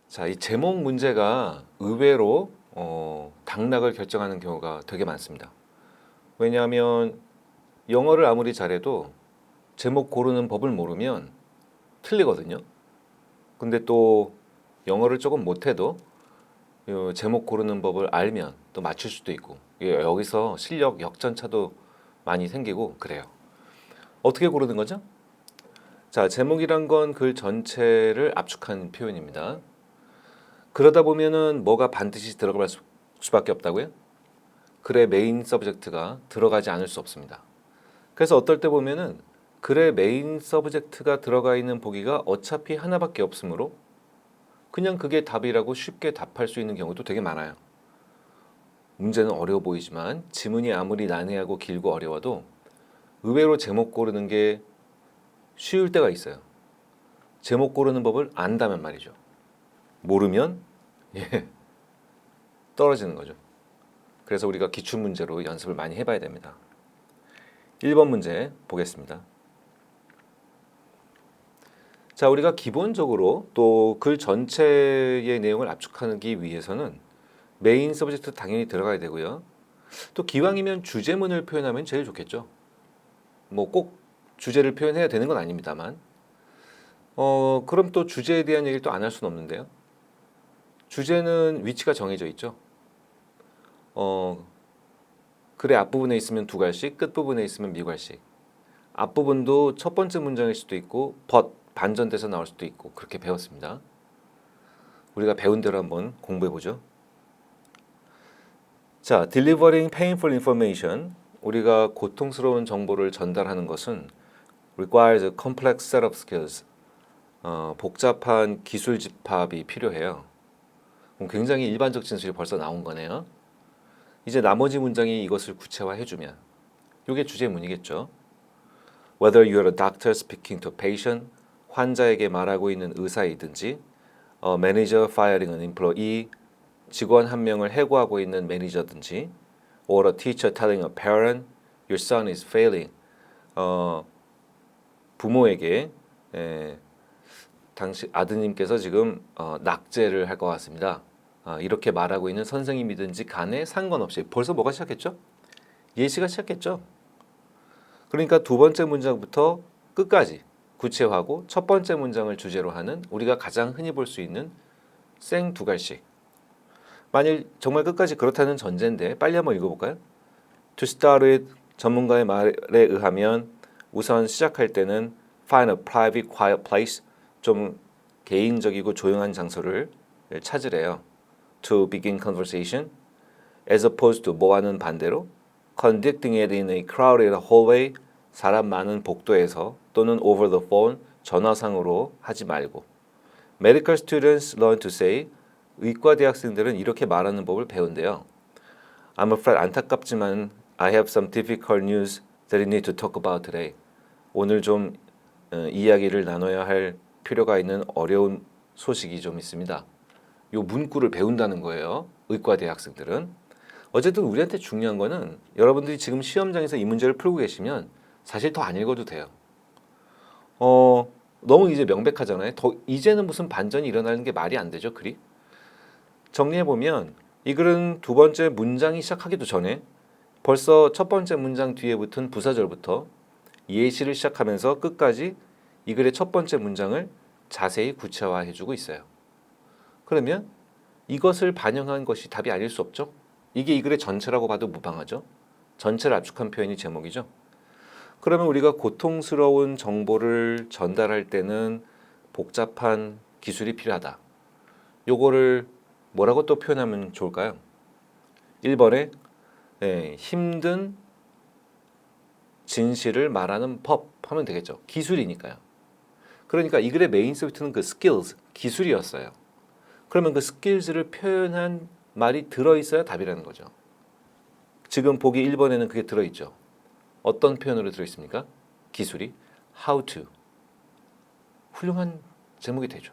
자, 이 제목 문제가 의외로 당락을 결정하는 경우가 되게 많습니다. 왜냐하면 영어를 아무리 잘해도 제목 고르는 법을 모르면 틀리거든요. 근데 또 영어를 조금 못해도 이 제목 고르는 법을 알면 또 맞출 수도 있고, 여기서 실력 역전차도 많이 생기고 그래요. 어떻게 고르는 거죠? 자, 제목이란 건 글 전체를 압축한 표현입니다. 그러다 보면은 뭐가 반드시 들어갈 수밖에 없다고요? 글의 메인 서브젝트가 들어가지 않을 수 없습니다. 그래서 어떨 때 보면은 글의 메인 서브젝트가 들어가 있는 보기가 어차피 하나밖에 없으므로 그냥 그게 답이라고 쉽게 답할 수 있는 경우도 되게 많아요. 문제는 어려워 보이지만 지문이 아무리 난해하고 길고 어려워도 의외로 제목 고르는 게 쉬울 때가 있어요. 제목 고르는 법을 안다면 말이죠. 모르면 떨어지는 거죠. 그래서 우리가 기출문제로 연습을 많이 해봐야 됩니다. 1번 문제 보겠습니다. 자, 우리가 기본적으로 또 글 전체의 내용을 압축하기 위해서는 메인 서브젝트 당연히 들어가야 되고요. 또 기왕이면 주제문을 표현하면 제일 좋겠죠. 뭐 꼭 주제를 표현해야 되는 건 아닙니다만 그럼 또 주제에 대한 얘기를 또 안 할 수는 없는데요. 주제는 위치가 정해져 있죠. 글의 앞부분에 있으면 두 갈씩, 끝부분에 있으면 미갈씩. 앞부분도 첫 번째 문장일 수도 있고 반전돼서 나올 수도 있고 그렇게 배웠습니다. 우리가 배운 대로 한번 공부해 보죠. 자, delivering painful information. 우리가 고통스러운 정보를 전달하는 것은 requires a complex set of skills. 복잡한 기술 집합이 필요해요. 굉장히 일반적 진술이 벌써 나온 거네요. 이제 나머지 문장이 이것을 구체화해주면 이게 주제문이겠죠. Whether you're a doctor speaking to a patient, 환자에게 말하고 있는 의사이든지, manager firing an employee, 직원 한 명을 해고하고 있는 매니저든지, or a teacher telling a parent, your son is failing. 부모에게 당시 아드님께서 지금 낙제를 할 것 같습니다. 이렇게 말하고 있는 선생님이든지 간에 상관없이 벌써 뭐가 시작했죠? 예시가 시작했죠. 그러니까 두 번째 문장부터 끝까지 구체화하고 첫 번째 문장을 주제로 하는 우리가 가장 흔히 볼 수 있는 생 두 갈씩. 만일 정말 끝까지 그렇다는 전제인데 빨리 한번 읽어볼까요? To start with, 전문가의 말에 의하면 우선 시작할 때는 find a private, quiet place, 좀 개인적이고 조용한 장소를 찾으래요. To begin conversation, as opposed to 뭐와는 반대로 conducting it in a crowded hallway, 사람 많은 복도에서 또는 over the phone, 전화상으로 하지 말고. Medical students learn to say, 의과 대학생들은 이렇게 말하는 법을 배운대요. I'm afraid, 안타깝지만 I have some difficult news that I need to talk about today. 오늘 좀 이야기를 나눠야 할 필요가 있는 어려운 소식이 좀 있습니다. 요 문구를 배운다는 거예요. 의과 대학생들은. 어쨌든 우리한테 중요한 거는 여러분들이 지금 시험장에서 이 문제를 풀고 계시면 사실 더 안 읽어도 돼요. 너무 이제 명백하잖아요. 이제는 무슨 반전이 일어나는 게 말이 안 되죠, 글이. 정리해보면 이 글은 두 번째 문장이 시작하기도 전에 벌써 첫 번째 문장 뒤에 붙은 부사절부터 예시를 시작하면서 끝까지 이 글의 첫 번째 문장을 자세히 구체화해주고 있어요. 그러면 이것을 반영한 것이 답이 아닐 수 없죠. 이게 이 글의 전체라고 봐도 무방하죠. 전체를 압축한 표현이 제목이죠. 그러면 우리가 고통스러운 정보를 전달할 때는 복잡한 기술이 필요하다. 요거를 뭐라고 또 표현하면 좋을까요? 1번에 힘든 진실을 말하는 법 하면 되겠죠. 기술이니까요. 그러니까 이 글의 메인 서브젝트는 그 skills, 기술이었어요. 그러면 그 skills를 표현한 말이 들어있어야 답이라는 거죠. 지금 보기 1번에는 그게 들어있죠. 어떤 표현으로 들어있습니까? 기술이 how to. 훌륭한 제목이 되죠.